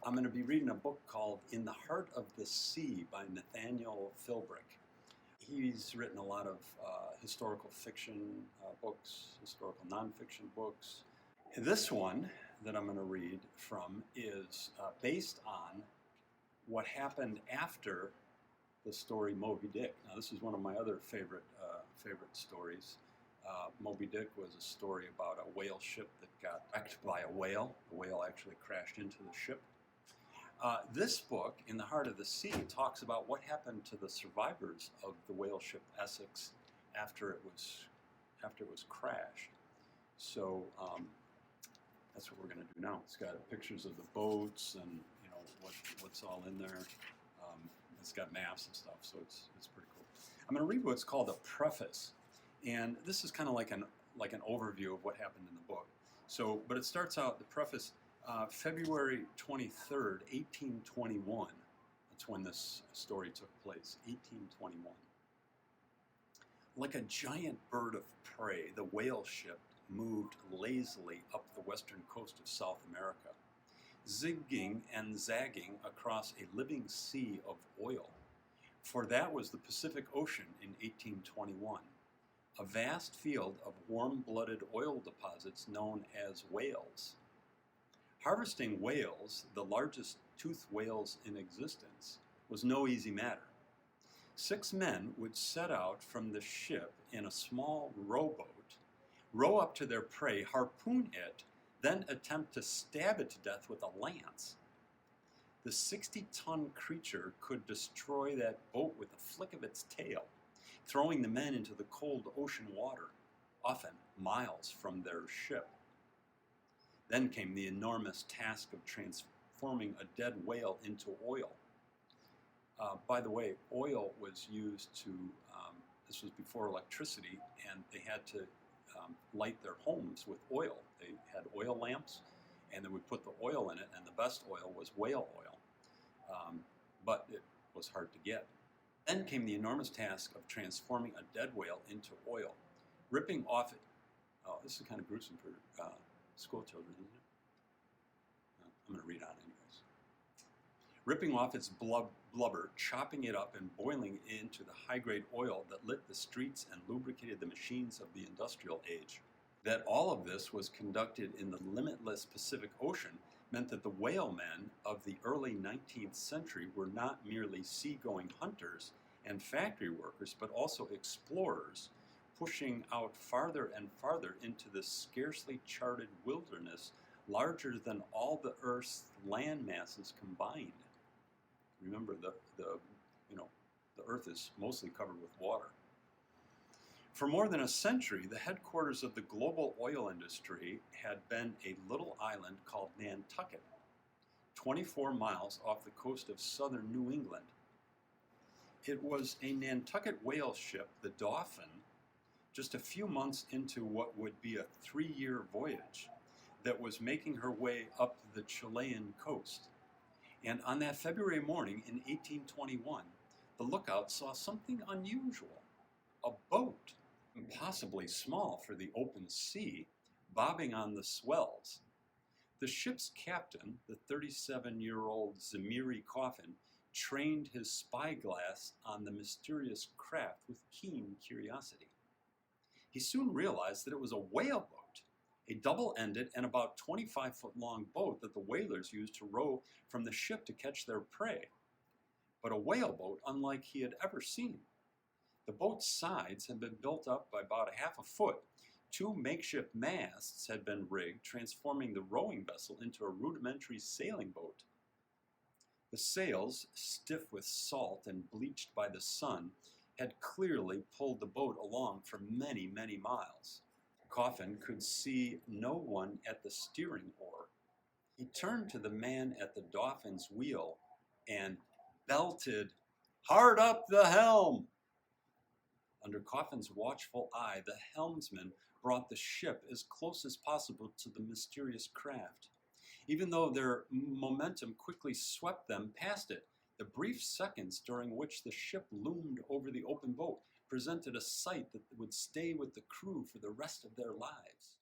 I'm going to be reading a book called In the Heart of the Sea by Nathaniel Philbrick. He's written a lot of historical fiction books, historical nonfiction books. This one that I'm going to read from is based on what happened after the story Moby Dick. Now, this is one of my other favorite stories. Moby Dick was a story about a whale ship that got wrecked by a whale. The whale actually crashed into the ship. This book, In the Heart of the Sea, talks about what happened to the survivors of the whale ship Essex after it was crashed. So that's what we're going to do now. It's got pictures of the boats and what's all in there. It's got maps and stuff, so it's pretty cool. I'm going to read what's called a preface, and this is kind of like an overview of what happened in the book. So, but it starts out the preface. February 23rd, 1821. That's when this story took place, 1821. Like a giant bird of prey, the whale ship moved lazily up the western coast of South America, zigging and zagging across a living sea of oil. For that was the Pacific Ocean in 1821, a vast field of warm-blooded oil deposits known as whales. Harvesting whales, the largest toothed whales in existence, was no easy matter. 6 men would set out from the ship in a small rowboat, row up to their prey, harpoon it, then attempt to stab it to death with a lance. The 60-ton creature could destroy that boat with a flick of its tail, throwing the men into the cold ocean water, often miles from their ship. Then came the enormous task of transforming a dead whale into oil. By the way, oil was used to, this was before electricity, and they had to light their homes with oil. They had oil lamps, and they would put the oil in it, and the best oil was whale oil. But it was hard to get. Then came the enormous task of transforming a dead whale into oil, ripping off it. Oh, this is kind of gruesome for school children, isn't it? I'm going to read on anyways. Ripping off its blubber, chopping it up, and boiling it into the high-grade oil that lit the streets and lubricated the machines of the industrial age. That all of this was conducted in the limitless Pacific Ocean meant that the whalemen of the early 19th century were not merely seagoing hunters and factory workers, but also explorers, pushing out farther and farther into the scarcely charted wilderness larger than all the Earth's land masses combined. Remember, the Earth is mostly covered with water. For more than a century, the headquarters of the global oil industry had been a little island called Nantucket, 24 miles off the coast of southern New England. It was a Nantucket whale ship, the Dauphin, just a few months into what would be a 3-year voyage, that was making her way up the Chilean coast. And on that February morning in 1821, the lookout saw something unusual. A boat, impossibly small for the open sea, bobbing on the swells. The ship's captain, the 37-year-old Zamiri Coffin, trained his spyglass on the mysterious craft with keen curiosity. He soon realized that it was a whale boat, a double-ended and about 25-foot-long boat that the whalers used to row from the ship to catch their prey. But a whale boat unlike he had ever seen. The boat's sides had been built up by about 1/2 foot. 2 makeshift masts had been rigged, transforming the rowing vessel into a rudimentary sailing boat. The sails, stiff with salt and bleached by the sun, had clearly pulled the boat along for many, many miles. Coffin could see no one at the steering oar. He turned to the man at the Dauphin's wheel and belted, "Hard up the helm!" Under Coffin's watchful eye, the helmsman brought the ship as close as possible to the mysterious craft. Even though their momentum quickly swept them past it, the brief seconds during which the ship loomed over the open boat presented a sight that would stay with the crew for the rest of their lives.